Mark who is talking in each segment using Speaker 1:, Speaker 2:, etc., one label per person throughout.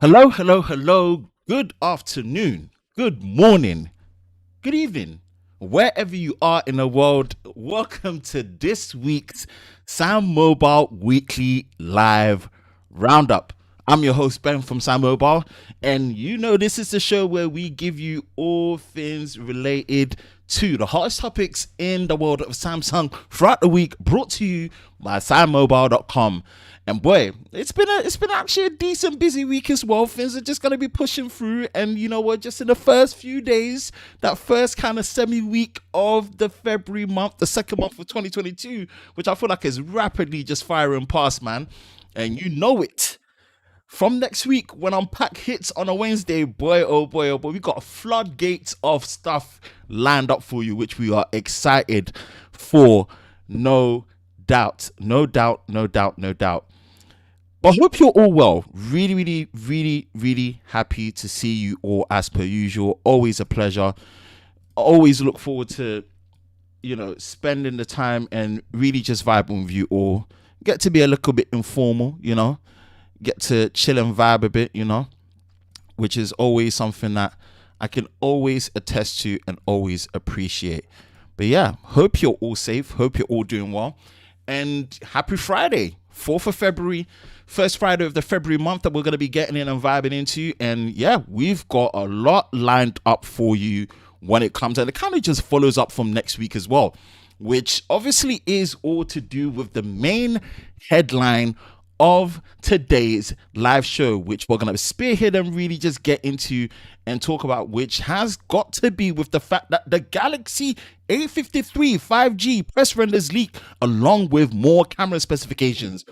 Speaker 1: Hello, hello, hello. Good afternoon, good morning, good evening, wherever you are in the world. Welcome to this week's SamMobile Weekly Live Roundup. I'm your host, Ben from SamMobile, and this is the show where we give you all things related to the hottest topics in the world of Samsung throughout the week, brought to you by SamMobile.com. And boy, it's been actually a decent busy week as well. Things are just gonna be pushing through, and you know what? Just in the first few days, that first kind of semi-week of the February month, the second month of 2022, which I feel like is rapidly just firing past, man. And you know it. From next week, when Unpack hits on a Wednesday, boy, oh boy, oh boy, we got floodgates of stuff lined up for you, which we are excited for. No doubt, no doubt, no doubt, no doubt. But I hope you're all well. Really, really, really, really happy to see you all as per usual. Always a pleasure. Always look forward to, spending the time and really just vibing with you all. Get to be a little bit informal, get to chill and vibe a bit, which is always something that I can always attest to and always appreciate. But yeah, hope you're all safe. Hope you're all doing well. And happy Friday, 4th of February, first Friday of the February month that we're going to be getting in and vibing into. And yeah, we've got a lot lined up for you when it comes. And it kind of just follows up from next week as well, which obviously is all to do with the main headline of today's live show, which we're going to spearhead and really just get into and talk about, which has got to be with the fact that the Galaxy A53 5G press renders leak along with more camera specifications.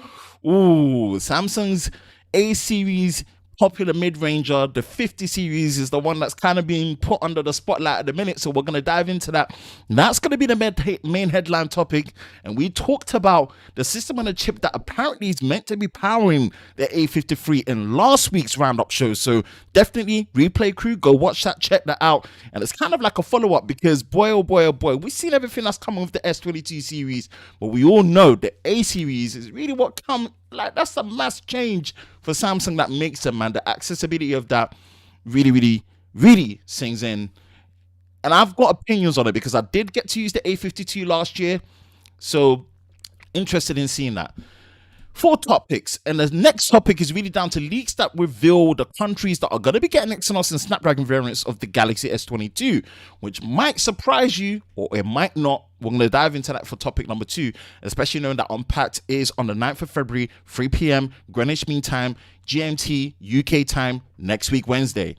Speaker 1: Ooh, Samsung's A series popular mid-ranger, the 50 series, is the one that's kind of being put under the spotlight at the minute, so we're going to dive into that. That's going to be the main headline topic, and we talked about the system on a chip that apparently is meant to be powering the A53 in last week's roundup show, so definitely replay crew, go watch that, check that out. And it's kind of like a follow-up, because boy oh boy oh boy, we've seen everything that's coming with the S22 series, but we all know the A series is really what come like, that's a mass change for Samsung that makes it, man. The accessibility of that really, really, really sings in. And I've got opinions on it because I did get to use the A52 last year. So interested in seeing that. 4 topics, and the next topic is really down to leaks that reveal the countries that are going to be getting Exynos and Snapdragon variants of the Galaxy S22, which might surprise you or it might not. We're going to dive into that for topic number 2, especially knowing that Unpacked is on the 9th of February, 3 p.m. Greenwich Mean Time, GMT, UK time, next week, Wednesday.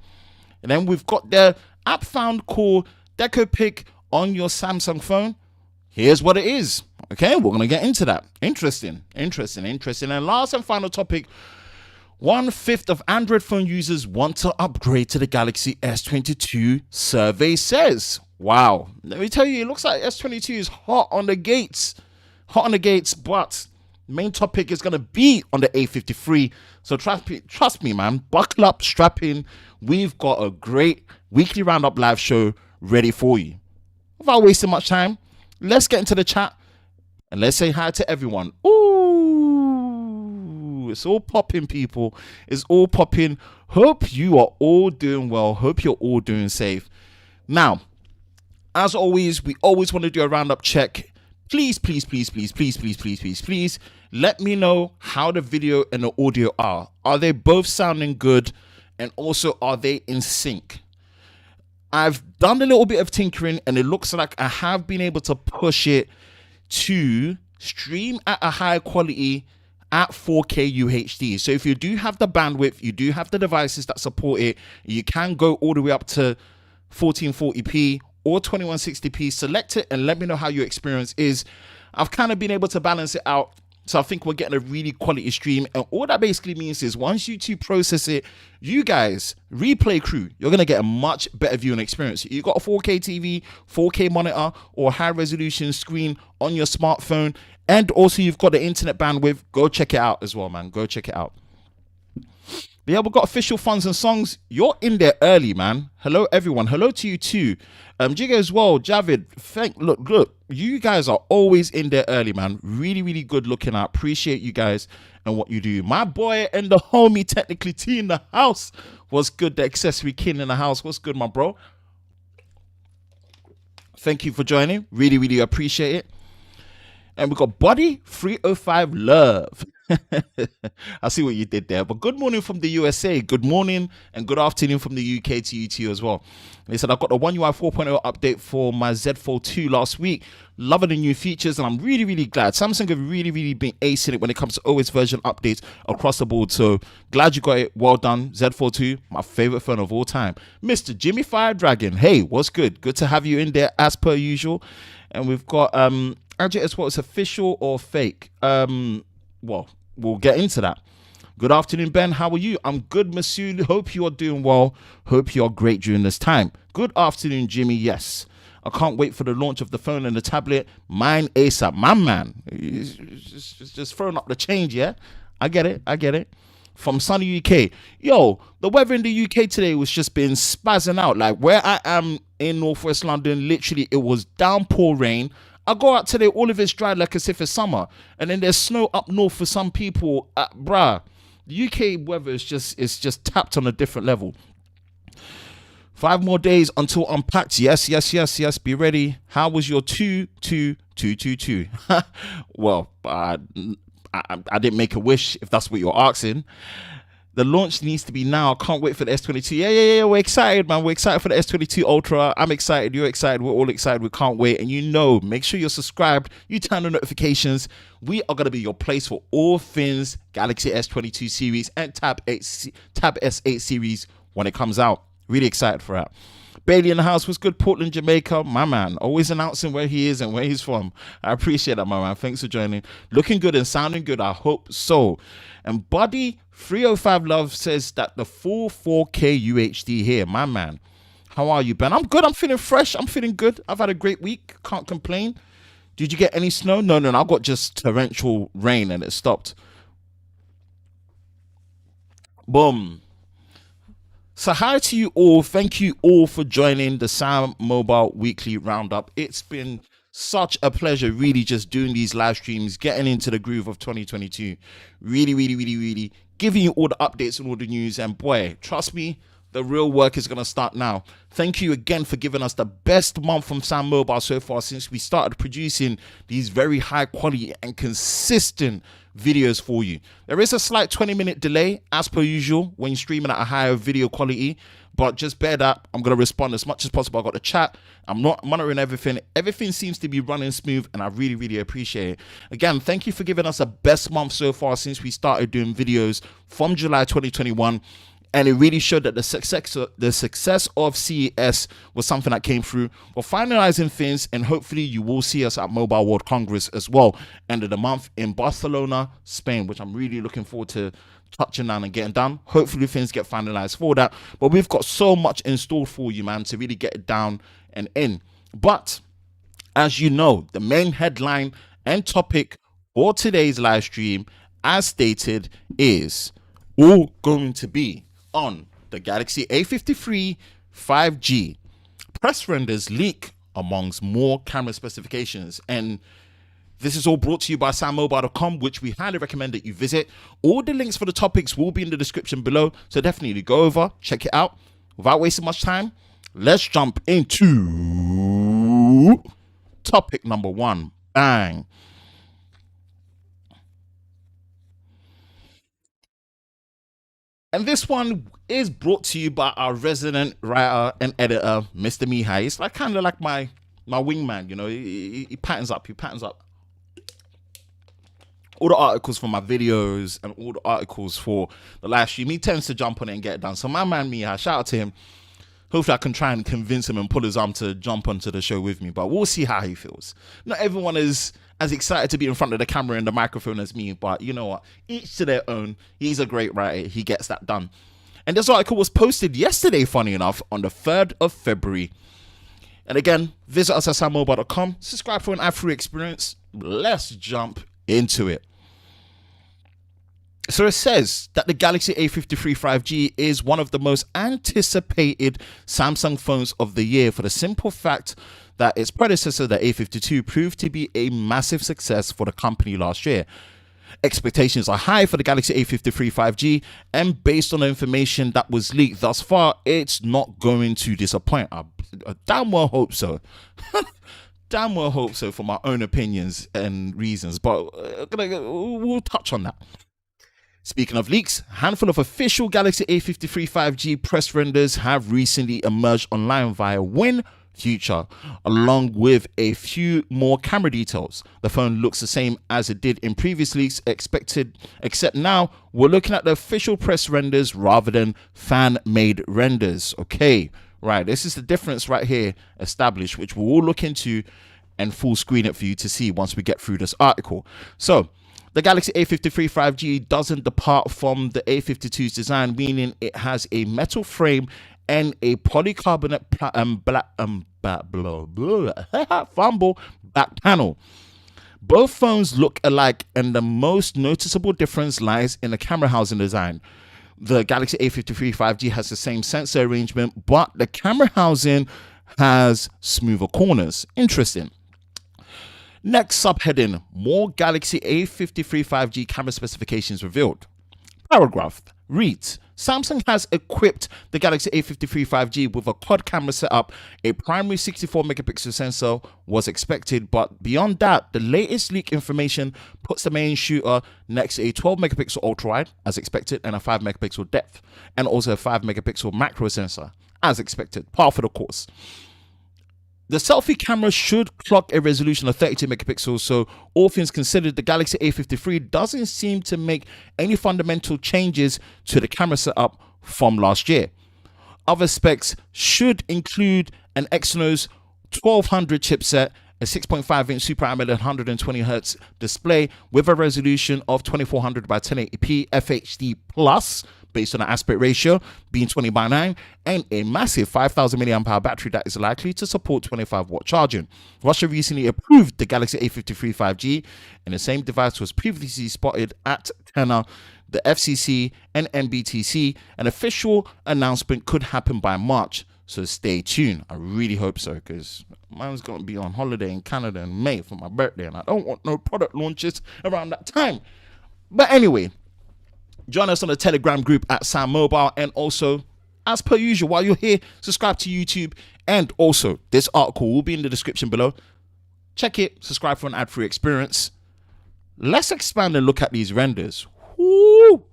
Speaker 1: And then we've got the app found called Deco Pick on your Samsung phone. Here's what it is. Okay, we're going to get into that. Interesting. And last and final topic, 1/5 of Android phone users want to upgrade to the Galaxy S22, survey says. Wow. Let me tell you, it looks like S22 is hot on the gates. But main topic is going to be on the A53. So trust me, man. Buckle up, strap in. We've got a great weekly roundup live show ready for you. Without wasting much time, let's get into the chat and let's say hi to everyone. Ooh, it's all popping, people. It's all popping. Hope you are all doing well. Hope you're all doing safe. Now, as always, we always want to do a roundup check. Please, let me know how the video and the audio are. Are they both sounding good? And also, are they in sync? I've done a little bit of tinkering and it looks like I have been able to push it to stream at a higher quality at 4K UHD. So if you do have the bandwidth, you do have the devices that support it, you can go all the way up to 1440p or 2160p. Select it and let me know how your experience is. I've kind of been able to balance it out. So I think we're getting a really quality stream. And all that basically means is once YouTube process it, you guys, replay crew, you're going to get a much better viewing experience. You got a 4K TV, 4K monitor, or high resolution screen on your smartphone. And also you've got the internet bandwidth. Go check it out as well, man. Go check it out. But yeah, we've got official funds and songs. You're in there early, man. Hello, everyone. Hello to you too. Jigga as well. Javid, look. You guys are always in there early, man. Really, really good looking. I appreciate you guys and what you do. My boy and the homie, technically T in the house. What's good? The accessory king in the house. What's good, my bro? Thank you for joining. Really, really appreciate it. And we got Body 305 Love. I see what you did there. But good morning from the USA. Good morning and good afternoon from the UK to you too as well. And they said, I got the One UI 4.0 update for my Z Fold 2 last week. Loving the new features, and I'm really, really glad. Samsung have really, really been acing it when it comes to OS version updates across the board. So glad you got it. Well done. Z Fold 2, my favorite phone of all time. Mr. Jimmy Fire Dragon. Hey, what's good? Good to have you in there as per usual. And we've got Ajit as well. It's official or fake? Well, we'll get into that. Good afternoon, Ben. How are you? I'm good, Masood. Hope you are doing well. Hope you are great during this time. Good afternoon, Jimmy. Yes. I can't wait for the launch of the phone and the tablet. Mine ASAP. My man. Just throwing up the change, yeah? I get it. From sunny UK. Yo, the weather in the UK today was just been spazzing out. Like where I am in northwest London, literally it was downpour rain. I go out today, all of it's dry like as if it's summer. And then there's snow up north for some people. Bruh, the UK weather is just tapped on a different level. 5 more days until unpacked. Yes. Be ready. How was your 22222? Well, I didn't make a wish if that's what you're asking. The launch needs to be now. Can't wait for the S22. Yeah. We're excited, man. We're excited for the S22 Ultra. I'm excited. You're excited. We're all excited. We can't wait. And make sure you're subscribed. You turn on notifications. We are going to be your place for all things Galaxy S22 series and Tab S8 series when it comes out. Really excited for that. Bailey in the house was good. Portland, Jamaica. My man, always announcing where he is and where he's from. I appreciate that, my man. Thanks for joining. Looking good and sounding good. I hope so. And Buddy 305 Love says that the full 4K UHD here. My man, how are you, Ben? I'm good. I'm feeling fresh. I'm feeling good. I've had a great week. Can't complain. Did you get any snow? No. I got just torrential rain and it stopped. Boom. So hi to you all. Thank you all for joining the SamMobile Weekly Round Up. It's been such a pleasure really just doing these live streams, getting into the groove of 2022. Really giving you all the updates and all the news. And boy, trust me, the real work is going to start now. Thank you again for giving us the best month from SamMobile so far since we started producing these very high quality and consistent videos for you. There is a slight 20-minute delay as per usual when you're streaming at a higher video quality, but just bear that. I'm going to respond as much as possible. I got the chat. I'm not monitoring everything. Everything seems to be running smooth and I really appreciate it. Again, thank you for giving us the best month so far since we started doing videos from July 2021. And it really showed that the success of CES was something that came through. We're finalizing things, and hopefully you will see us at Mobile World Congress as well, end of the month in Barcelona, Spain, which I'm really looking forward to touching down and getting done. Hopefully things get finalized for that. But we've got so much in store for you, man, to really get it down and in. But as you know, the main headline and topic for today's live stream, as stated, is all going to be on the Galaxy A53 5G. Press renders leak amongst more camera specifications, and this is all brought to you by SamMobile.com, which we highly recommend that you visit. All the links for the topics will be in the description below, so definitely go over, check it out. Without wasting much time, let's jump into topic number 1. Bang. And this one is brought to you by our resident writer and editor, Mr. Mihai. It's like kind of like my wingman, you know. He patterns up. All the articles for my videos and all the articles for the live stream. He tends to jump on it and get it done. So my man Mihai, shout out to him. Hopefully I can try and convince him and pull his arm to jump onto the show with me. But we'll see how he feels. Not everyone is as excited to be in front of the camera and the microphone as me. But you know what? Each to their own. He's a great writer. He gets that done. And this article was posted yesterday, funny enough, on the 3rd of February. And again, visit us at SamMobile.com. Subscribe for an ad-free experience. Let's jump into it. So it says that the Galaxy A53 5G is one of the most anticipated Samsung phones of the year for the simple fact that its predecessor, the A52, proved to be a massive success for the company last year. Expectations are high for the Galaxy A53 5G, and based on the information that was leaked thus far, it's not going to disappoint. I damn well hope so. Damn well hope so for my own opinions and reasons, but we'll touch on that. Speaking of leaks, a handful of official Galaxy A53 5G press renders have recently emerged online via Future, along with a few more camera details. The phone looks the same as it did in previous leaks expected, except now we're looking at the official press renders rather than fan-made renders. Okay, right, this is the difference right here established, which we'll all look into and full screen it for you to see once we get through this article. So, the Galaxy A53 5G doesn't depart from the A52's design, meaning it has a metal frame and a polycarbonate fumble back panel. Both phones look alike, and the most noticeable difference lies in the camera housing design. The Galaxy A53 5G has the same sensor arrangement, but the camera housing has smoother corners. Interesting. Next subheading, more Galaxy A53 5G camera specifications revealed. Paragraph reads, Samsung has equipped the Galaxy A53 5G with a quad camera setup. A primary 64 megapixel sensor was expected, but beyond that, the latest leak information puts the main shooter next to a 12 megapixel ultra wide, as expected, and a 5 megapixel depth, and also a 5 megapixel macro sensor, as expected, par for the course. The selfie camera should clock a resolution of 32 megapixels, so all things considered, the Galaxy A53 doesn't seem to make any fundamental changes to the camera setup from last year. Other specs should include an Exynos 1200 chipset, a 6.5-inch Super AMOLED 120Hz display with a resolution of 2400 by 1080p FHD+, based on an aspect ratio being 20:9, and a massive 5,000 mAh battery that is likely to support 25-watt charging. Russia recently approved the Galaxy A53 5G, and the same device was previously spotted at Tenor, the FCC, and NBTC. An official announcement could happen by March, so stay tuned. I really hope so, because mine's going to be on holiday in Canada in May for my birthday, and I don't want no product launches around that time. But anyway, join us on the Telegram group at SamMobile, and also, as per usual, while you're here, subscribe to YouTube, and also, this article will be in the description below. Check it, subscribe for an ad-free experience. Let's expand and look at these renders. Woo!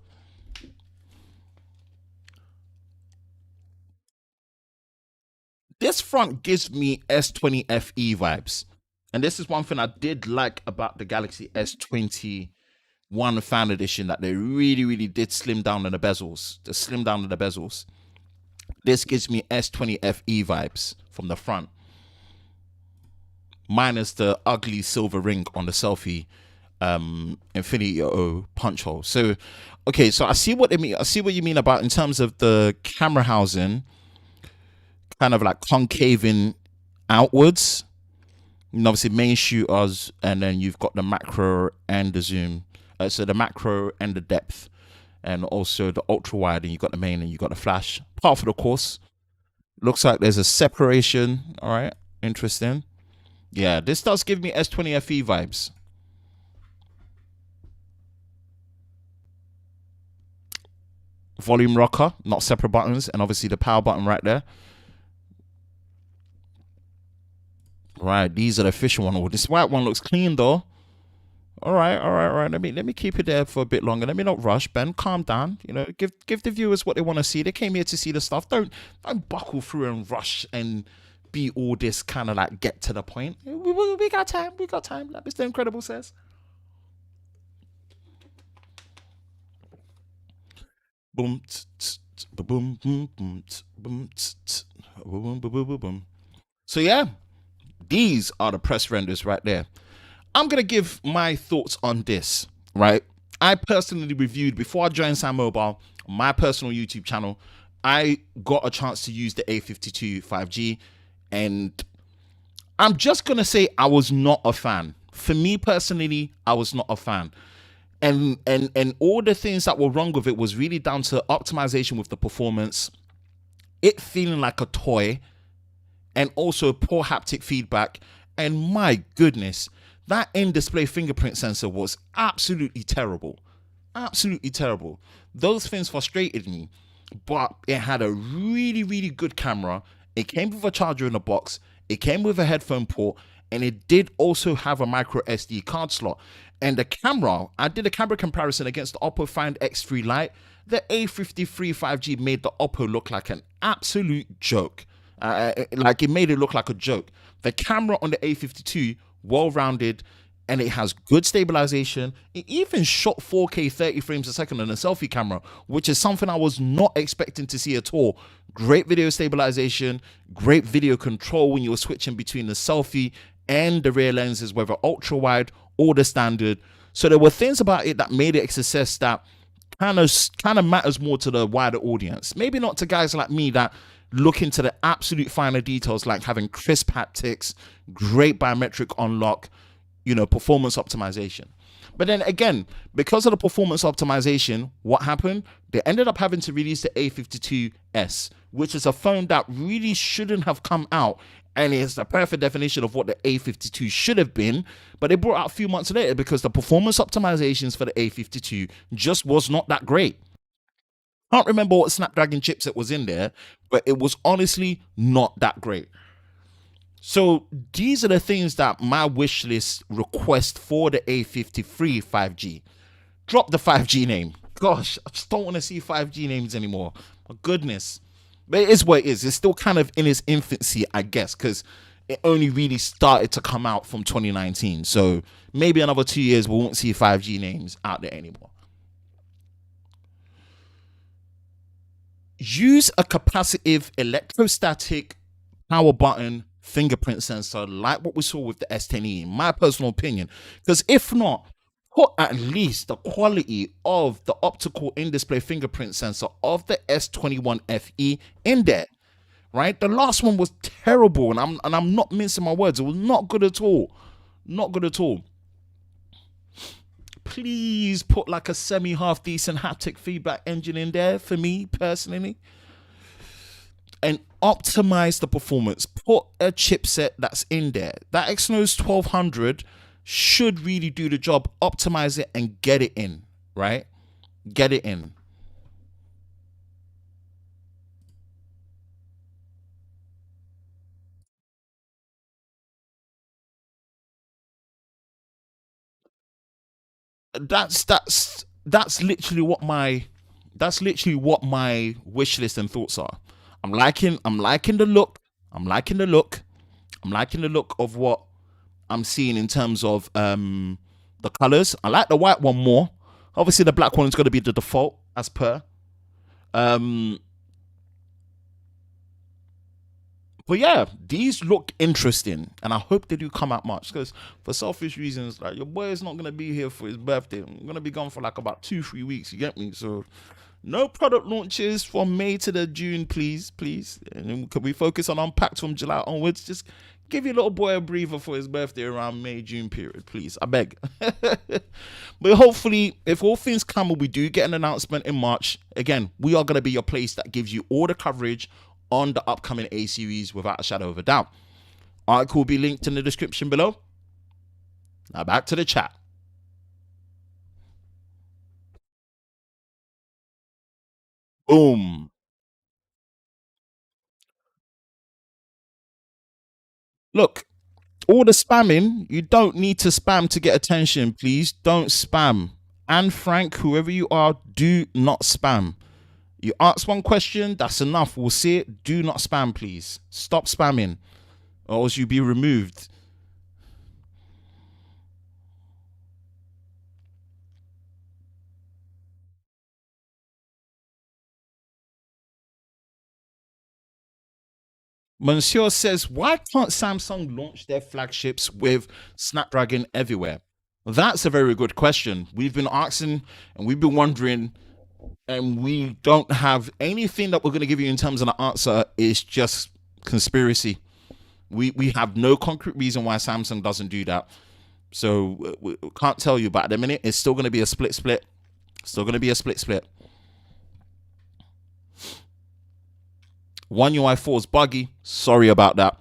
Speaker 1: This front gives me S20 FE vibes, and this is one thing I did like about the Galaxy S21 Fan Edition, that they really did slim down on the bezels. This gives me S20 FE vibes from the front, minus the ugly silver ring on the selfie Infinity O punch hole. So okay, so I see what you mean about in terms of the camera housing kind of like concaving outwards, and obviously main shooters, and then you've got the macro and the zoom, so the macro and the depth, and also the ultra wide, and you've got the main and you've got the flash. Part for the course, looks like there's a separation. All right, interesting. Yeah, this does give me S20 FE vibes. Volume rocker, not separate buttons, and obviously the power button right there. Right, these are the official one. Oh, this white one looks clean though. All right. Let me keep it there for a bit longer. Let me not rush, Ben. Calm down. You know, give the viewers what they want to see. They came here to see the stuff. Don't buckle through and rush and be all this kind of like get to the point. We got time. We got time. Like Mr. Incredible says. Boom, boom, boom, boom, boom, boom, boom, boom. So yeah, these are the press renders right there. I'm going to give my thoughts on this, right? I personally reviewed, before I joined SamMobile, my personal YouTube channel, I got a chance to use the A52 5G, and I'm just going to say I was not a fan. For me personally, I was not a fan. And all the things that were wrong with it was really down to optimization with the performance, it feeling like a toy, and also poor haptic feedback. And my goodness, that in-display fingerprint sensor was absolutely terrible. Absolutely terrible. Those things frustrated me, but it had a really, really good camera. It came with a charger in the box. It came with a headphone port, and it did also have a micro SD card slot. And the camera, I did a camera comparison against the Oppo Find X3 Lite. The A53 5G made the Oppo look like an absolute joke. Like, it made it look like a joke. The camera on the A52, well-rounded, and it has good stabilization. It even shot 4K 30 frames a second on a selfie camera, which is something I was not expecting to see at all. Great video stabilization, great video control when you were switching between the selfie and the rear lenses, whether ultra wide or the standard. So there were things about it that made it a success that kind of matters more to the wider audience. Maybe not to guys like me that look into the absolute finer details, like having crisp haptics, great biometric unlock, performance optimization. But then again, because of the performance optimization, what happened? They ended up having to release the A52s, which is a phone that really shouldn't have come out, and it's the perfect definition of what the A52 should have been. But they brought out a few months later because the performance optimizations for the A52 just was not that great. Can't remember what Snapdragon chipset was in there, but it was honestly not that great. So these are the things that my wish list request for the A53 5G. Drop the 5G name. Gosh, I just don't want to see 5G names anymore. My goodness. But it is what it is. It's still kind of in its infancy, I guess, because it only really started to come out from 2019. So maybe another 2 years we won't see 5G names out there anymore. Use a capacitive electrostatic power button fingerprint sensor like what we saw with the S10e, in my personal opinion. Because if not, put at least the quality of the optical in-display fingerprint sensor of the S21 FE in there, right? The last one was terrible, and I'm not mincing my words. It was not good at all. Not good at all. Please put like a semi-half decent haptic feedback engine in there for me personally, and optimize the performance. Put a chipset that's in there. That Exynos 1200 should really do the job. Optimize it and get it in, right? Get it in. That's literally what my wish list and thoughts are. I'm liking the look. I'm liking the look. I'm liking the look of what I'm seeing in terms of the colors. I like the white one more. Obviously, the black one is going to be the default as per. But yeah, these look interesting, and I hope they do come out March, because for selfish reasons, like, your boy is not going to be here for his birthday. I'm going to be gone for like about 2-3 weeks, you get me? So no product launches from May to the June, please. And can we focus on Unpacked from July onwards? Just give your little boy a breather for his birthday around May, June period, please. I beg. But hopefully, if all things come and we do get an announcement in March, again, we are going to be your place that gives you all the coverage on the upcoming A series without a shadow of a doubt. Article will be linked in the description below. Now back to the chat. Boom. Look, all the spamming, you don't need to spam to get attention, please. Don't spam. And Frank, whoever you are, do not spam. You ask one question, that's enough. We'll see it. Do not spam, please. Stop spamming, or else you'll be removed. Monsieur says, why can't Samsung launch their flagships with Snapdragon everywhere? That's a very good question. We've been asking and we've been wondering, and we don't have anything that we're going to give you in terms of the answer. Is just conspiracy. We have no concrete reason why Samsung doesn't do that. So we can't tell you, but at the minute, it's still going to be a split. Still going to be a split. One UI4 is buggy. Sorry about that.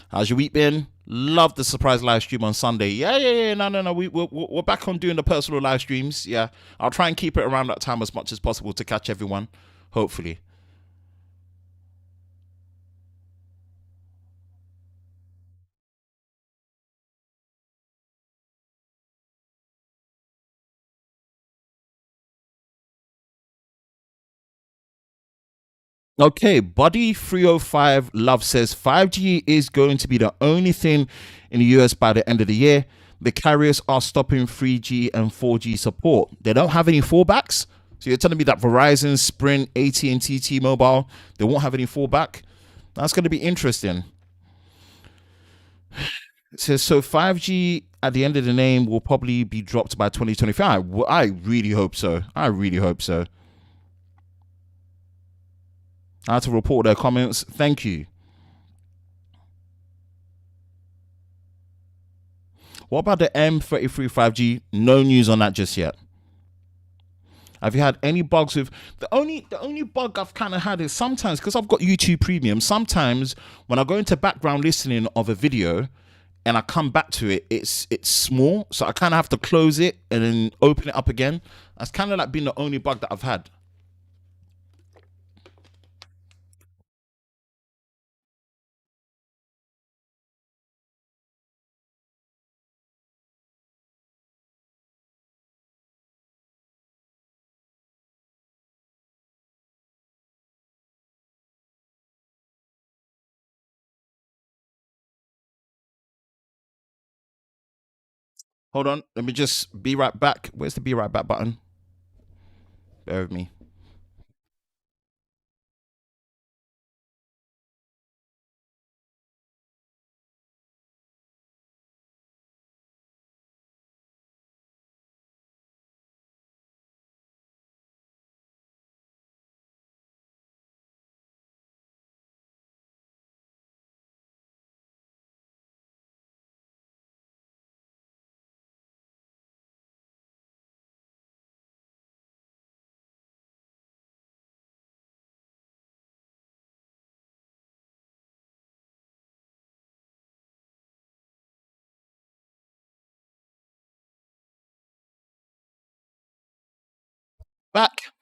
Speaker 1: How's your week been? Love the surprise live stream on Sunday. Yeah. No. We're back on doing the personal live streams. Yeah, I'll try and keep it around that time as much as possible to catch everyone. Hopefully. Okay, Buddy 305 Love says 5G is going to be the only thing in the US by the end of the year. The carriers are stopping 3G and 4G support. They don't have any fallbacks. So you're telling me that Verizon, Sprint, AT&T, T-Mobile, they won't have any fallback? That's going to be interesting. It says, so 5G at the end of the name will probably be dropped by 2025. Well, I really hope so. I had to report their comments. Thank you. What about the M33 5G? No news on that just yet. Have you had any bugs with the only bug I've kind of had is sometimes, because I've got YouTube Premium, sometimes when I go into background listening of a video and I come back to it, it's small, so I kind of have to close it and then open it up again. That's kind of like been the only bug that I've had. Hold on, let me just be right back. Where's the be right back button? Bear with me. Back.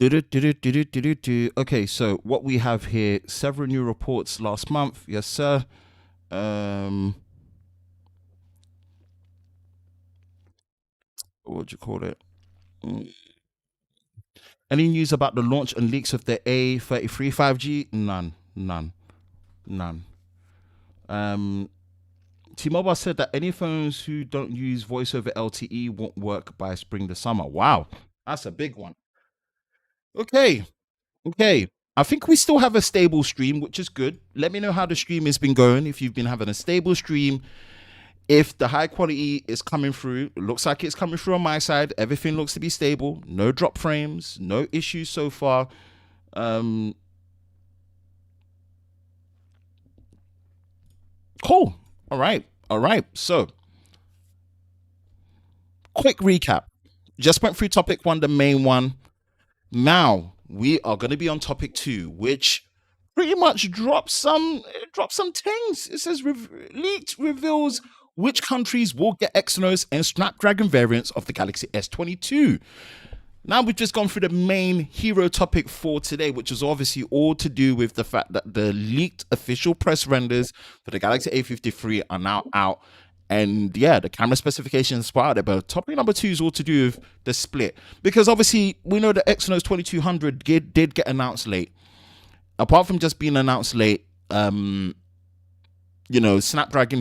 Speaker 1: Okay, so what we have here, several new reports last month. Yes, sir. What would you call it? Any news about the launch and leaks of the A53 5G? None. Um, T-Mobile said that any phones who don't use voice over LTE won't work by spring the summer. Wow, that's a big one. Okay. I think we still have a stable stream, which is good. Let me know how the stream has been going. If you've been having a stable stream, if the high quality is coming through, it looks like it's coming through on my side. Everything looks to be stable. No drop frames, no issues so far. Cool. All right. So, quick recap. Just went through topic one, the main one. Now we are going to be on topic two, which pretty much drops some things. It says leaked reveals which countries will get Exynos and Snapdragon variants of the Galaxy S22. Now we've just gone through the main hero topic for today, which is obviously all to do with the fact that the leaked official press renders for the Galaxy A53 are now out. And yeah, the camera specifications are out there. But topic number two is all to do with the split. Because obviously we know the Exynos 2200 did get announced late. Apart from just being announced late, Snapdragon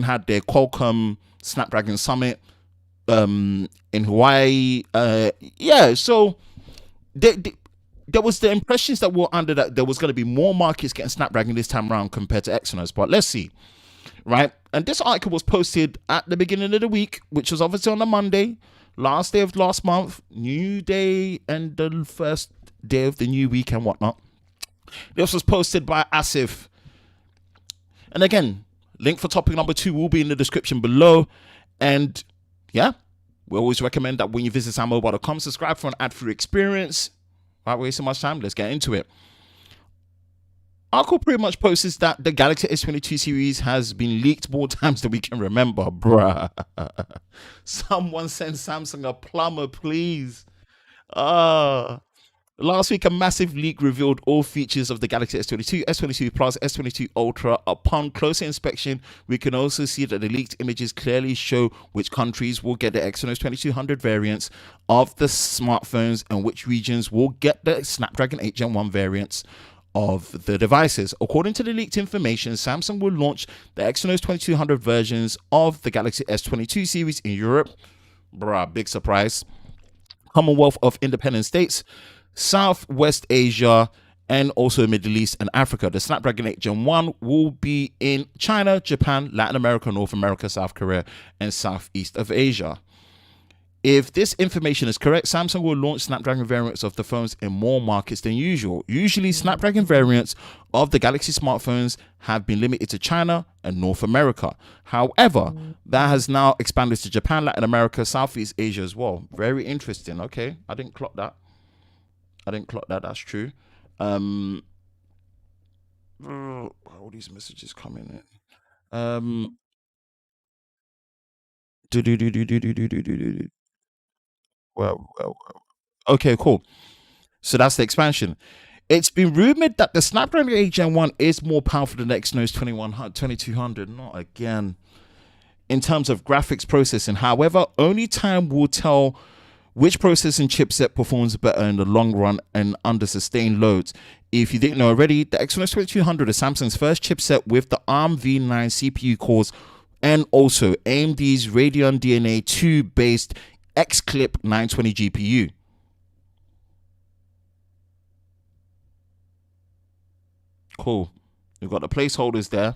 Speaker 1: had their Qualcomm Snapdragon Summit in Hawaii. So there was the impressions that were under that there was going to be more markets getting Snapdragon this time around compared to Exynos. But let's see, right? And this article was posted at the beginning of the week, which was obviously on a Monday, last day of last month, new day, and the first day of the new week and whatnot. This was posted by Asif. And again, Link for topic number 2 will be in the description below. And yeah, we always recommend that when you visit SamMobile.com, subscribe for an ad-free experience. Without wasting much time, let's get into it. Arco pretty much posts that the Galaxy S22 series has been leaked more times than we can remember, bruh. Someone send Samsung a plumber, please. Last week, a massive leak revealed all features of the Galaxy S22, S22 Plus, S22 Ultra. Upon closer inspection, we can also see that the leaked images clearly show which countries will get the Exynos 2200 variants of the smartphones and which regions will get the Snapdragon 8 Gen 1 variants of the devices. According to the leaked information, Samsung will launch the Exynos 2200 versions of the Galaxy S22 series in Europe. Bruh, big surprise. Commonwealth of Independent States, Southwest Asia, and also Middle East and Africa. The Snapdragon 8 Gen 1 will be in China, Japan, Latin America, North America, South Korea, and Southeast of Asia. If this information is correct, Samsung will launch Snapdragon variants of the phones in more markets than usual. Usually, Snapdragon variants of the Galaxy smartphones have been limited to China and North America. However, that has now expanded to Japan, Latin America, Southeast Asia as well. Very interesting. Okay, I didn't clock that. That's true. All these messages coming in. Well. Okay, cool. So that's the expansion. It's been rumored that the Snapdragon 8 Gen 1 is more powerful than the Exynos 2200. Not again. In terms of graphics processing, however, only time will tell which processing chipset performs better in the long run and under sustained loads. If you didn't know already, the Exynos 2200 is Samsung's first chipset with the ARM v9 CPU cores and also AMD's Radeon DNA 2 based X-Clip 920 GPU. Cool. We've got the placeholders there.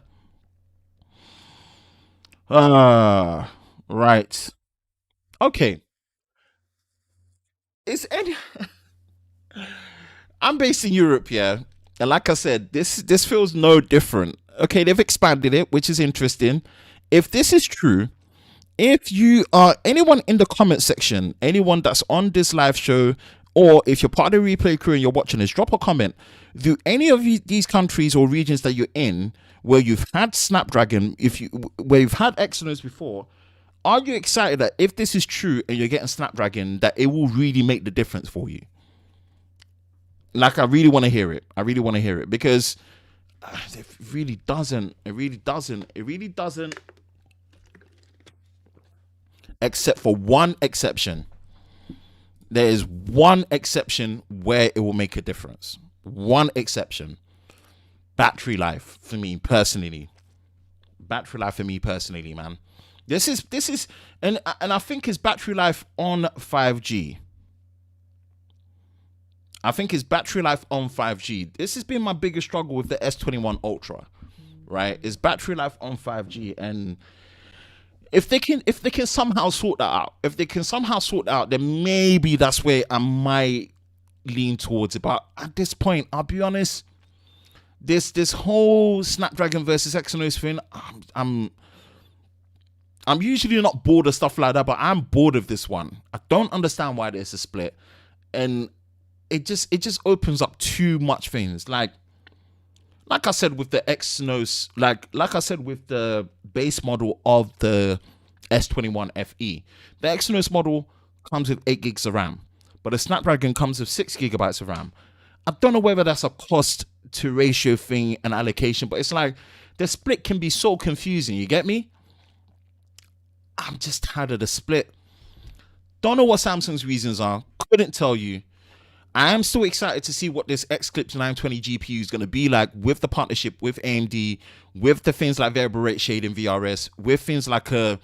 Speaker 1: Right. Okay. Is any I'm based in Europe, yeah. And like I said, this feels no different. Okay, they've expanded it, which is interesting. If this is true, if you are anyone in the comment section, anyone that's on this live show, or if you're part of the replay crew and you're watching this, drop a comment. Do any of these countries or regions that you're in where you've had Snapdragon, where you've had Exynos before, are you excited that if this is true and you're getting Snapdragon, that it will really make the difference for you? Like, I really want to hear it. Because it really doesn't. Except for one exception. There is one exception where it will make a difference. One exception. Battery life for me personally. Man. This is and I think it's battery life on 5G. This has been my biggest struggle with the S21 Ultra, right? Is battery life on 5G, and if they can somehow sort that out, then maybe that's where I might lean towards it. But at this point, I'll be honest, this whole Snapdragon versus Exynos thing, I'm usually not bored of stuff like that, but I'm bored of this one. I don't understand why there's a split, and it just opens up too much things. Like I said with the Exynos, like I said with the base model of the S21 FE, the Exynos model comes with 8 gigs of RAM, but the Snapdragon comes with 6 gigabytes of RAM. I don't know whether that's a cost to ratio thing and allocation, but it's like the split can be so confusing. You get me? I'm just tired of the split. Don't know what Samsung's reasons are. Couldn't tell you. I am still excited to see what this X-Clip 920 GPU is going to be like with the partnership with AMD, with the things like variable rate shading VRS, with things like a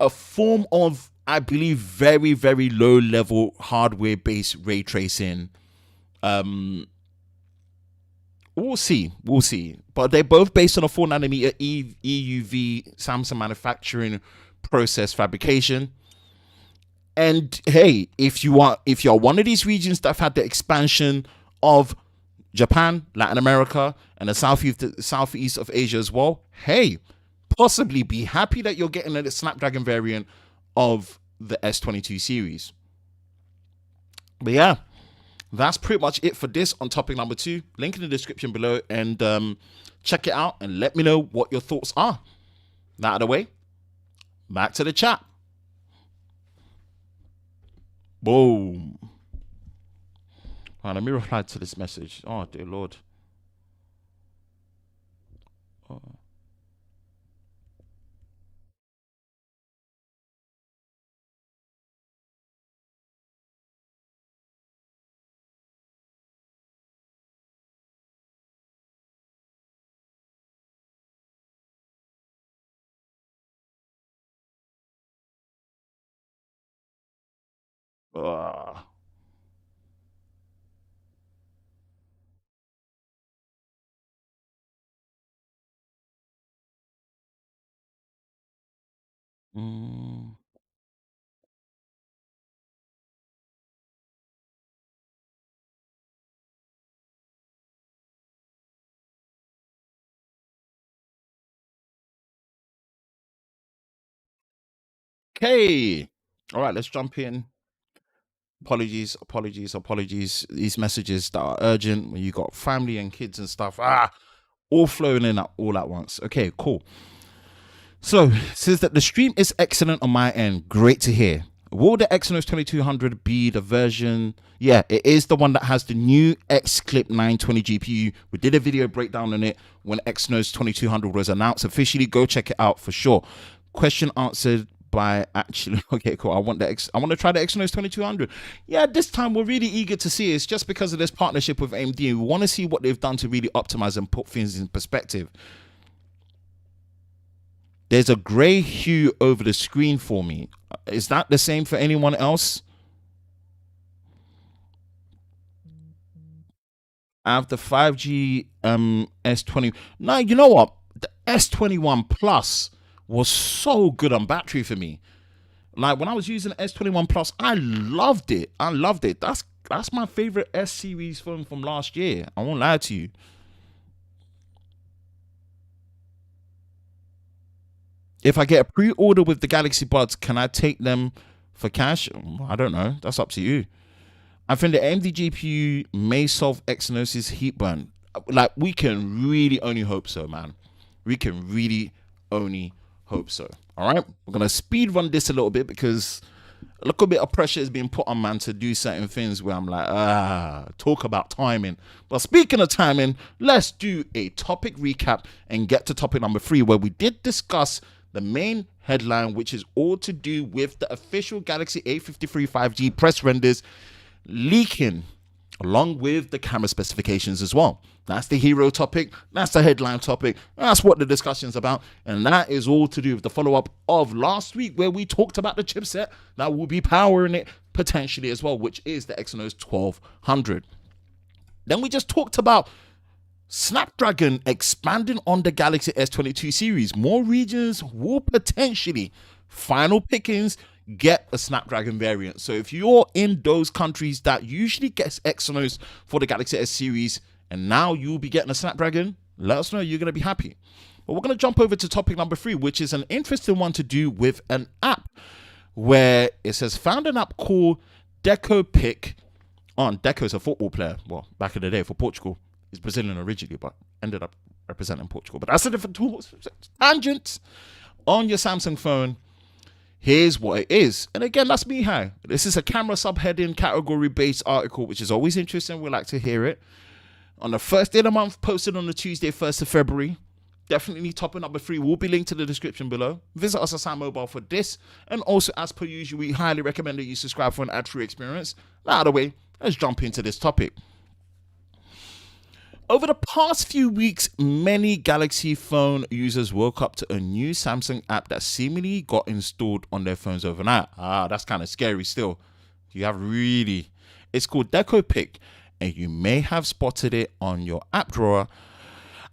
Speaker 1: form of, I believe, very, very low level hardware-based ray tracing. We'll see. But they're both based on a 4nm EUV Samsung manufacturing process fabrication. And hey, if you're one of these regions that have had the expansion of Japan, Latin America, and the southeast of Asia as well, hey, possibly be happy that you're getting a Snapdragon variant of the S22 series. But yeah, that's pretty much it for this on topic number 2. Link in the description below, and check it out and let me know what your thoughts are. That out of the way, back to the chat. Boom. All right, let me reply to this message. Oh, dear Lord. Oh. Mm. Okay. All right, let's jump in. Apologies. These messages that are urgent when you got family and kids and stuff, all flowing in all at once. Okay, cool. So, it says that the stream is excellent on my end. Great to hear. Will the Exynos 2200 be the version? Yeah, it is the one that has the new X-Clip 920 GPU. We did a video breakdown on it when Exynos 2200 was announced officially. Go check it out for sure. Question answered by actually. Okay, cool. I want to try the Exynos 2200. Yeah, this time we're really eager to see it. It's just because of this partnership with AMD. We want to see what they've done to really optimize and put things in perspective. There's a gray hue over the screen for me. Is that the same for anyone else? I have the 5G S20. No, you know what? The S21 Plus was so good on battery for me. Like when I was using the S21 Plus, I loved it. That's my favorite S series phone from last year. I won't lie to you. If I get a pre-order with the Galaxy Buds, can I take them for cash? I don't know. That's up to you. I think the AMD GPU may solve Exynos' heat burn. Like, we can really only hope so, man. We can really only hope so. All right? We're going to speed run this a little bit because a little bit of pressure is being put on, man, to do certain things where I'm like, talk about timing. But speaking of timing, let's do a topic recap and get to topic number 3, where we did discuss the main headline, which is all to do with the official Galaxy A53 5G press renders leaking, along with the camera specifications as well. That's the hero topic. That's the headline topic. That's what the discussion's about. And that is all to do with the follow-up of last week, where we talked about the chipset that will be powering it potentially as well, which is the Exynos 1200. Then we just talked about Snapdragon expanding on the Galaxy S22 series. More regions will potentially, final pickings, get a Snapdragon variant. So if you're in those countries that usually gets Exynos for the Galaxy S series, and now you'll be getting a Snapdragon, let us know. You're going to be happy. But we're going to jump over to topic number 3, which is an interesting one to do with an app, where it says, found an app called Deco Pick. Deco's a football player. Well, back in the day for Portugal. He's Brazilian originally, but ended up representing Portugal. But that's a different tangent. On your Samsung phone, here's what it is. And again, that's me. Hi. This is a camera subheading category-based article, which is always interesting. We like to hear it. On the first day of the month, posted on the Tuesday, 1st of February. Definitely topic number 3 will be linked to the description below. Visit us at SamMobile for this. And also, as per usual, we highly recommend that you subscribe for an ad-free experience. Now, out of the way, let's jump into this topic. Over the past few weeks, many Galaxy phone users woke up to a new Samsung app that seemingly got installed on their phones overnight. That's kind of scary still. It's called Deco Pick, and you may have spotted it on your app drawer.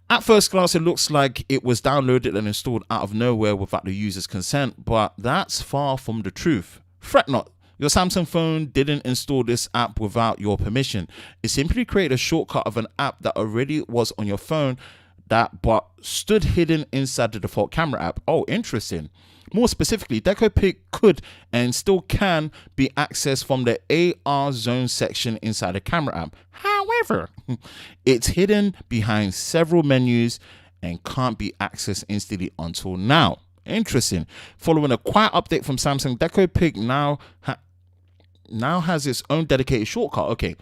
Speaker 1: At first glance, it looks like it was downloaded and installed out of nowhere without the user's consent, but that's far from the truth. Fret not, Your Samsung phone didn't install this app without your permission. It simply created a shortcut of an app that already was on your phone but stood hidden inside the default camera app. Oh, interesting. More specifically, DecoPic could and still can be accessed from the AR zone section inside the camera app. However, it's hidden behind several menus and can't be accessed instantly until now. Interesting. Following a quiet update from Samsung, DecoPic now has its own dedicated shortcut. Okay.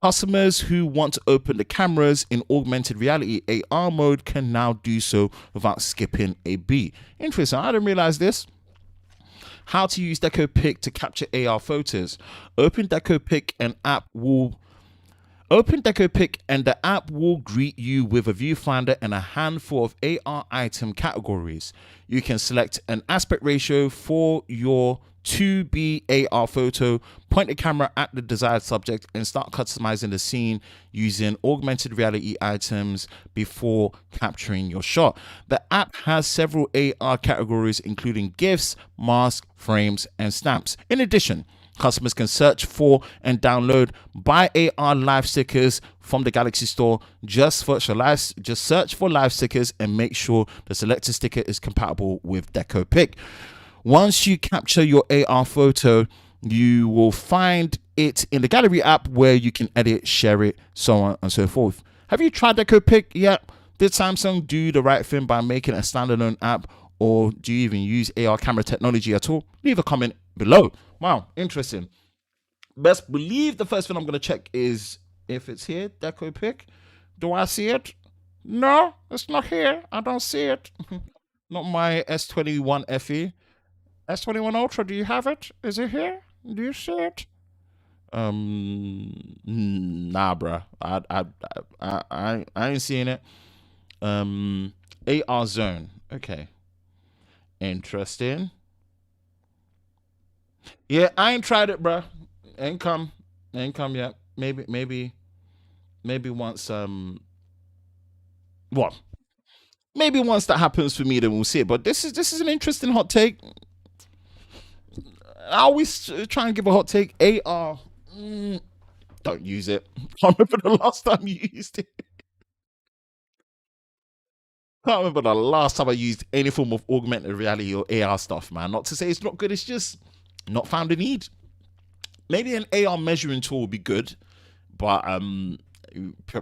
Speaker 1: Customers who want to open the cameras in augmented reality AR mode can now do so without skipping a beat. Interesting. I didn't realize this. How to use DecoPic to capture AR photos. Open DecoPic and the app will greet you with a viewfinder and a handful of AR item categories. You can select an aspect ratio for your 2B AR photo, point the camera at the desired subject, and start customizing the scene using augmented reality items before capturing your shot. The app has several AR categories, including GIFs, masks, frames, and stamps. In addition, customers can search for and download buy AR live stickers from the Galaxy Store. Just search for live stickers and make sure the selected sticker is compatible with DecoPic. Once you capture your AR photo, you will find it in the gallery app where you can edit, share it, so on and so forth. Have you tried DecoPic yet? Did Samsung do the right thing by making a standalone app, or do you even use AR camera technology at all? Leave a comment below. Wow, interesting. Best believe the first thing I'm going to check is if it's here, DecoPic. Do I see it? No, it's not here. I don't see it. Not my S21 FE. S21 Ultra, do you have it? Is it here? Do you see it? Nah, bruh. I ain't seeing it. AR Zone. Okay. Interesting. Yeah, I ain't tried it, bruh. Ain't come yet. Maybe once what? Maybe once that happens for me, then we'll see it. But this is an interesting hot take. I always try and give a hot take. AR, don't use it. Can't remember the last time you used it. Can't remember the last time I used any form of augmented reality or AR stuff, man. Not to say it's not good, it's just not found a need. Maybe an AR measuring tool would be good, but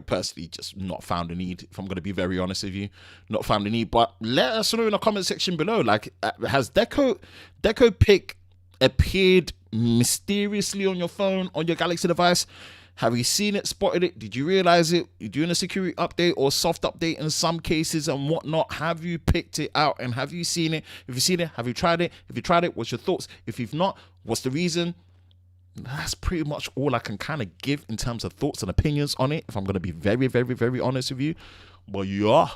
Speaker 1: personally just not found a need, if I'm going to be very honest with you. Not found a need. But let us know in the comment section below, like, has DecoPic appeared mysteriously on your phone, on your Galaxy device? Have you seen it, spotted it? Did you realize it? You're doing a security update or soft update in some cases and whatnot. Have you picked it out and have you seen it? If you've seen it, have you tried it? If you tried it, what's your thoughts? If you've not, what's the reason? That's pretty much all I can kind of give in terms of thoughts and opinions on it, if I'm going to be very, very, very honest with you. But yeah,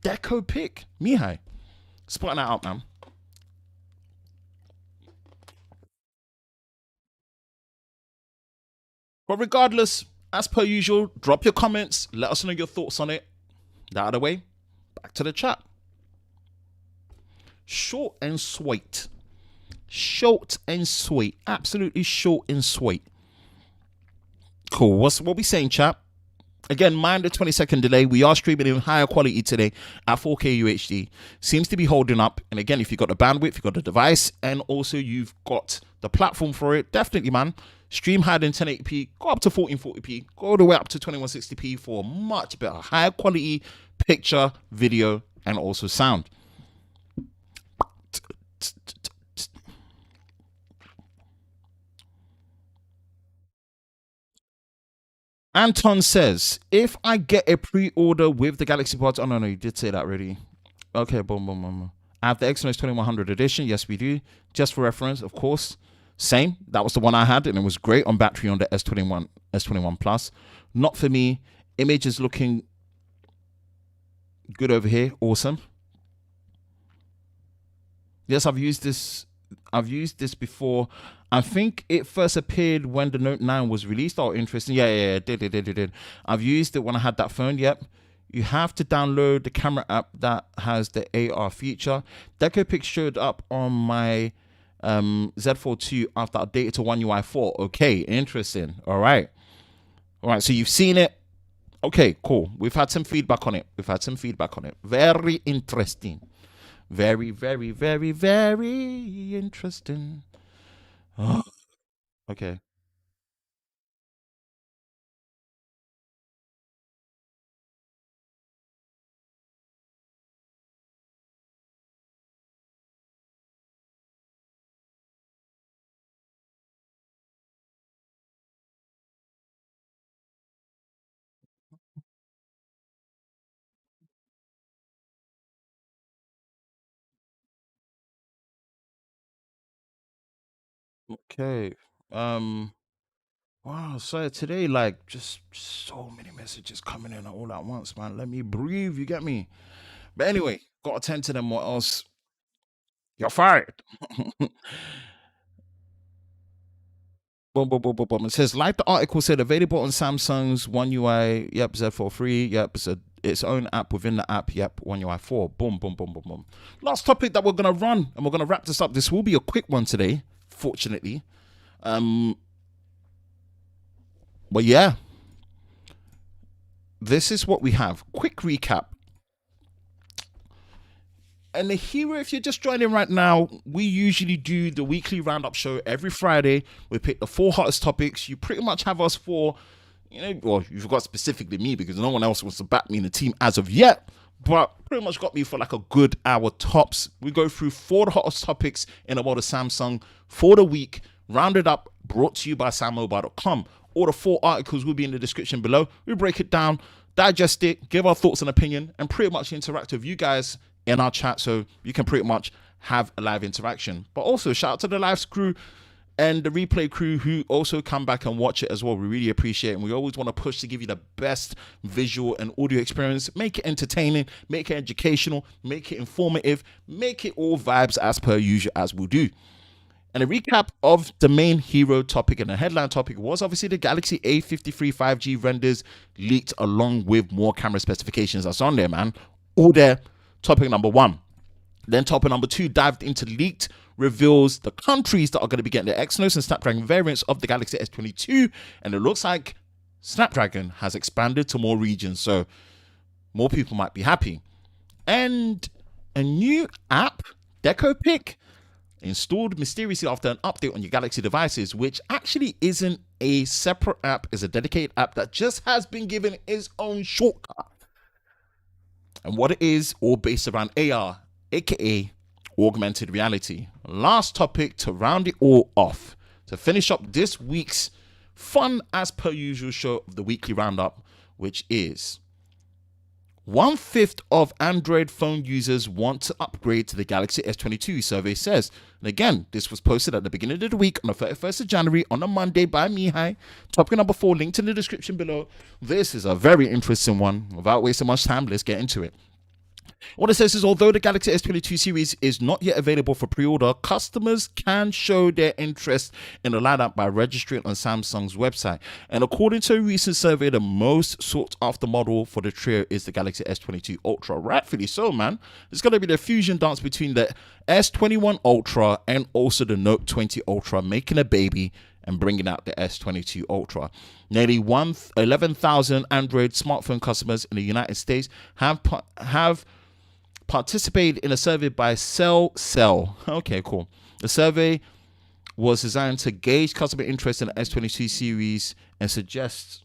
Speaker 1: DecoPic, Mihai, spotting that out, man. But regardless, as per usual, drop your comments. Let us know your thoughts on it. That out of the way, back to the chat. Short and sweet. Short and sweet. Absolutely short and sweet. Cool. What we saying, chat? Again, mind the 20-second delay. We are streaming in higher quality today at 4K UHD. Seems to be holding up. And again, if you've got the bandwidth, you've got the device, and also you've got the platform for it, definitely, man. Stream higher than 1080p, go up to 1440p, go all the way up to 2160p for much better, higher quality picture, video, and also sound. Anton says, if I get a pre-order with the Galaxy Pods, oh no, you did say that already. Okay, boom. I have the Exynos 2100 edition. Yes, we do. Just for reference, of course. Same. That was the one I had, and it was great on battery on the S21 Plus. Not for me. Image is looking good over here. Awesome. Yes, I've used this before. I think it first appeared when the Note 9 was released. Oh, interesting. Yeah, it did. I've used it when I had that phone. Yep. You have to download the camera app that has the AR feature. DecoPic showed up on my Z Fold 2 after updated to One UI 4. Okay, interesting. All right. So you've seen it. Okay, cool. We've had some feedback on it. Very interesting. Very, very, very, very interesting. Okay. Okay. Um. Wow. So today, like, just so many messages coming in all at once, man. Let me breathe. You get me? But anyway, got to attend to them. What else? You're fired. Boom, boom, boom, boom, boom. It says, like the article said, available on Samsung's One UI. Yep, Z4 free. Yep, it's its own app within the app. Yep, One UI 4. Boom, boom, boom, boom, boom. Last topic that we're gonna run, and we're gonna wrap this up. This will be a quick one today, fortunately. Um, but yeah, this is what we have. Quick recap. And the hero, if you're just joining right now, we usually do the weekly roundup show every Friday. We pick the 4 hottest topics. You pretty much have us for, well, you forgot specifically me because no one else wants to back me in the team as of yet. But pretty much got me for like a good hour tops. We go through 4 the hottest topics in the world of Samsung for the week, rounded up, brought to you by SamMobile.com. All the 4 articles will be in the description below. We break it down, digest it, give our thoughts and opinion, and pretty much interact with you guys in our chat, so you can pretty much have a live interaction. But also shout out to the live crew and the replay crew who also come back and watch it as well. We really appreciate it, and we always want to push to give you the best visual and audio experience. Make it entertaining, make it educational, make it informative, make it all vibes as per usual as we do. And a recap of the main hero topic and the headline topic was obviously the Galaxy A53 5G renders leaked along with more camera specifications that's on there, man. All there. Topic number 1. Then topic number 2 dived into leaked reveals the countries that are going to be getting the Exynos and Snapdragon variants of the Galaxy S22, and it looks like Snapdragon has expanded to more regions, so more people might be happy. And a new app, Deco Pick, installed mysteriously after an update on your Galaxy devices, which actually isn't a separate app, is a dedicated app that just has been given its own shortcut. And what it is, all based around AR, aka augmented reality. Last topic to round it all off, to finish up this week's fun as per usual show of the weekly roundup, which is 1/5 of Android phone users want to upgrade to the Galaxy S22, survey says. And again, this was posted at the beginning of the week on the 31st of January on a Monday by Mihai. Topic number 4, linked in the description below. This is a very interesting one. Without wasting much time, let's get into it. What it says is, although the Galaxy S22 series is not yet available for pre-order, customers can show their interest in the lineup by registering on Samsung's website. And according to a recent survey, the most sought after model for the trio is the Galaxy S22 Ultra. Rightfully so, man. It's going to be the fusion dance between the S21 Ultra and also the Note 20 Ultra, making a baby and bringing out the S22 Ultra. Nearly 11,000 Android smartphone customers in the United States have participated in a survey by Cell. Okay, cool. The survey was designed to gauge customer interest in the S22 series and suggests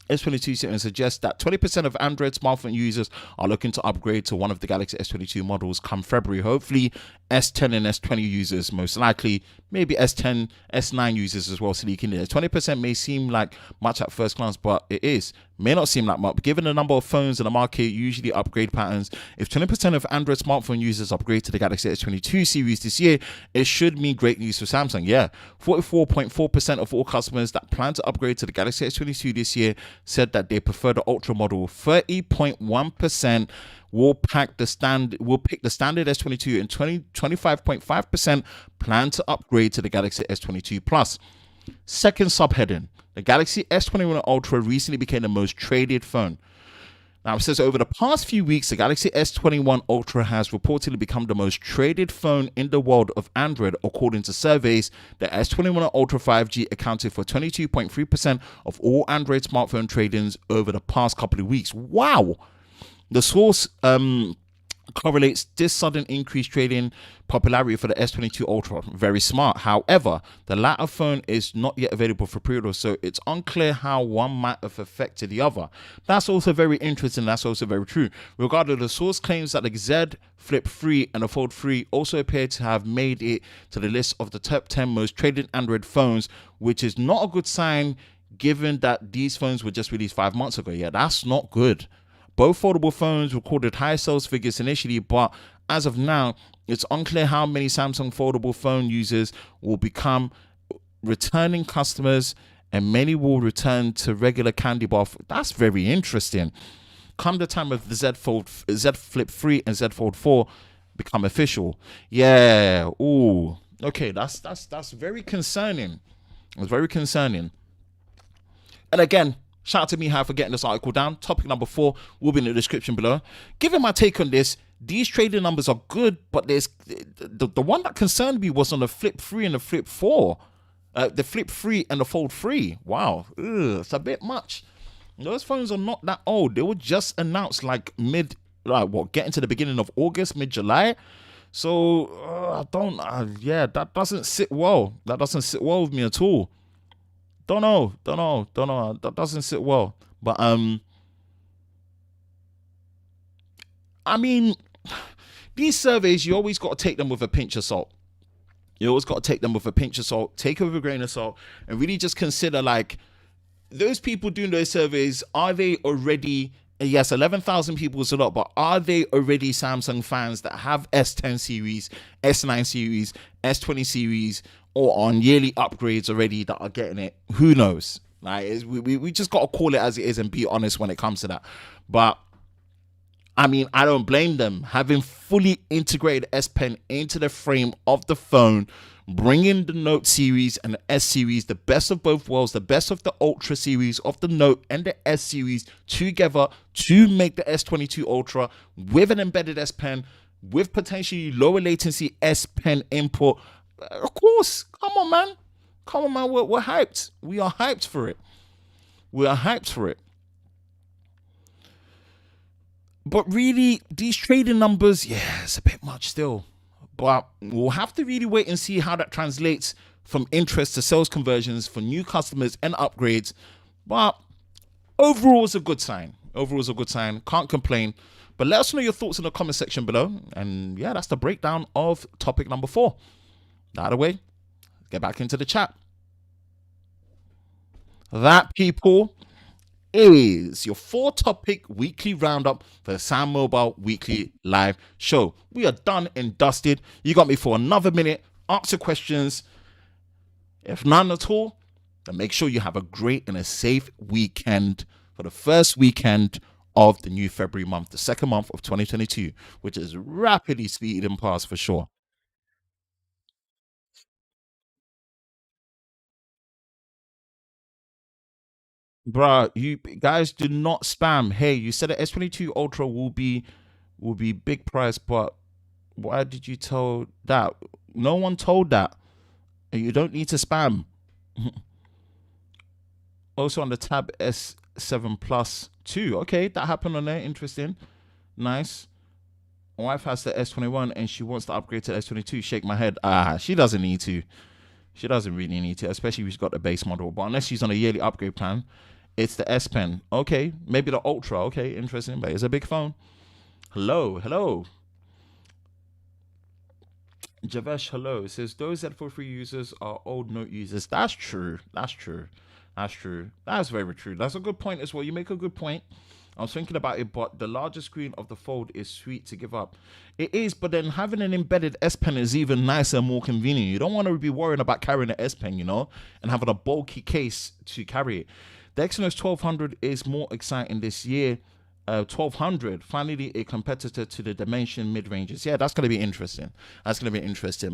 Speaker 1: that 20% of Android smartphone users are looking to upgrade to one of the Galaxy S22 models come February. Hopefully, S10 and S20 users, most likely, maybe S10, S9 users as well, sneak in there. 20% may seem like much at first glance, but it is. May not seem like much, but given the number of phones in the market, usually upgrade patterns, if 20% of Android smartphone users upgrade to the Galaxy S22 series this year, it should mean great news for Samsung. Yeah, 44.4% of all customers that plan to upgrade to the Galaxy S22 this year said that they prefer the Ultra model. 30.1% will pick the standard S22, and 25.5% plan to upgrade to the Galaxy S22 Plus. Second subheading, the Galaxy S21 Ultra recently became the most traded phone. Now, it says over the past few weeks, the Galaxy S21 Ultra has reportedly become the most traded phone in the world of Android. According to surveys, the S21 Ultra 5G accounted for 22.3% of all Android smartphone trade-ins over the past couple of weeks. Wow! The source correlates this sudden increased trading popularity for the S22 Ultra. Very smart. However, the latter phone is not yet available for pre-order, so it's unclear how one might have affected the other. That's also very interesting. That's also very true. Regardless, the source claims that the Z Flip 3 and the Fold 3 also appear to have made it to the list of the top 10 most traded Android phones, which is not a good sign given that these phones were just released 5 months ago. Yeah, that's not good. Both foldable phones recorded high sales figures initially, but as of now, it's unclear how many Samsung foldable phone users will become returning customers, and many will return to regular candy bar. That's very interesting. Come the time of the Z Flip 3 and Z Fold 4 become official. Yeah. Ooh. Okay, that's very concerning. It's very concerning. And again, shout out to Mihai for getting this article down. Topic number 4 will be in the description below. Given my take on this, these trading numbers are good, but there's the one that concerned me was on the Flip 3 and the Flip 4. The Flip 3 and the Fold 3. Wow. It's a bit much. Those phones are not that old. They were just announced getting to the beginning of August, mid-July. So, that doesn't sit well. That doesn't sit well with me at all. Don't know. That doesn't sit well. But I mean, these surveys, you always got to take them with a pinch of salt. Take it with a grain of salt, and really just consider, like, those people doing those surveys, are they already, yes, 11,000 people is a lot, but are they already Samsung fans that have S10 series, S9 series, S20 series, or on yearly upgrades already that are getting it? Who knows? Like, we just got to call it as it is and be honest when it comes to that. But I mean, I don't blame them. Having fully integrated S Pen into the frame of the phone, bringing the Note series and the S series, the best of both worlds, the best of the Ultra series, of the Note and the S series together to make the S22 Ultra with an embedded S Pen, with potentially lower latency S Pen input. Of course, come on, man. We're hyped. We are hyped for it. But really, these trading numbers, it's a bit much still. But we'll have to really wait and see how that translates from interest to sales conversions for new customers and upgrades. But overall, it's a good sign. Can't complain. But let us know your thoughts in the comment section below. And yeah, that's the breakdown of topic number 4. Out of the way, get back into the chat. That, people, is your 4-topic weekly roundup for the SamMobile Weekly Live Show. We are done and dusted. You got me for another minute. Answer questions. If none at all, then make sure you have a great and a safe weekend for the first weekend of the new February month, the second month of 2022, which is rapidly speeding past for sure. Bruh, you guys do not spam. Hey, you said the S22 Ultra will be big price, but why did you tell that? No one told that. You don't need to spam. Also on the Tab S7 Plus 2. Okay, that happened on there. Interesting. Nice. My wife has the S21 and she wants to upgrade to the S22. Shake my head. She doesn't need to. She doesn't really need to, especially if she's got the base model. But unless she's on a yearly upgrade plan, it's the S Pen. Okay, maybe the Ultra. Okay, interesting, but it's a big phone. Hello. Javesh, hello. It says those Z43 users are old Note users. That's true. That's very true. That's a good point as well. You make a good point. I was thinking about it, but the larger screen of the Fold is sweet to give up. It is, but then having an embedded S Pen is even nicer and more convenient. You don't want to be worrying about carrying an S Pen, and having a bulky case to carry it. The Exynos 1200 is more exciting this year. 1200, finally a competitor to the Dimension mid-ranges. Yeah, that's going to be interesting.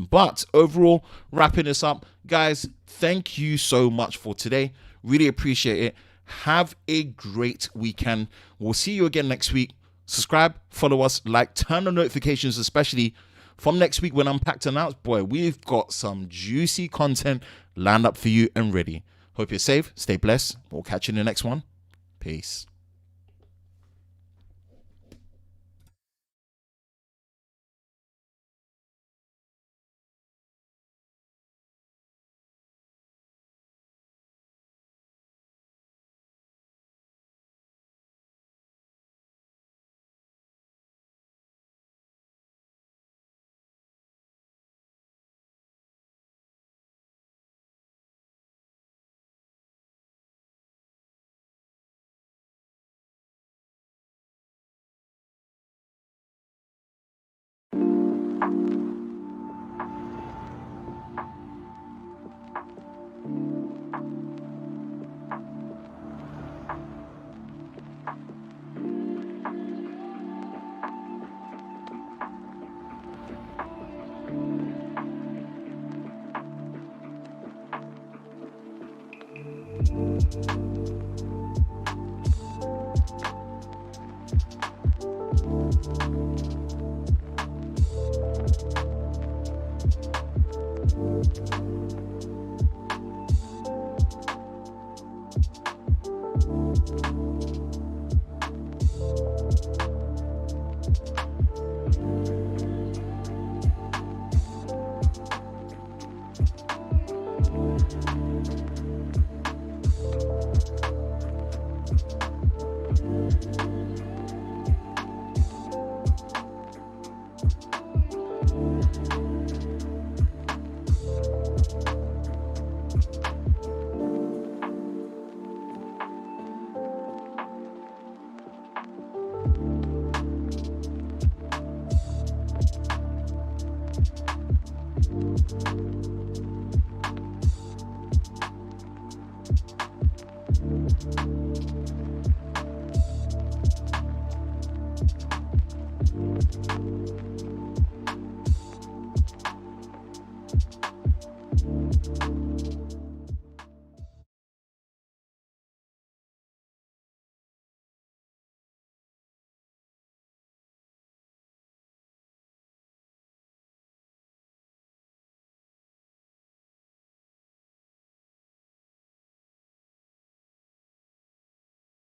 Speaker 1: But overall, wrapping this up, guys, thank you so much for today. Really appreciate it. Have a great weekend. We'll see you again next week. Subscribe, follow us, like, turn on notifications, especially from next week when Unpacked announced. Boy, we've got some juicy content lined up for you and ready. Hope you're safe. Stay blessed. We'll catch you in the next one. Peace.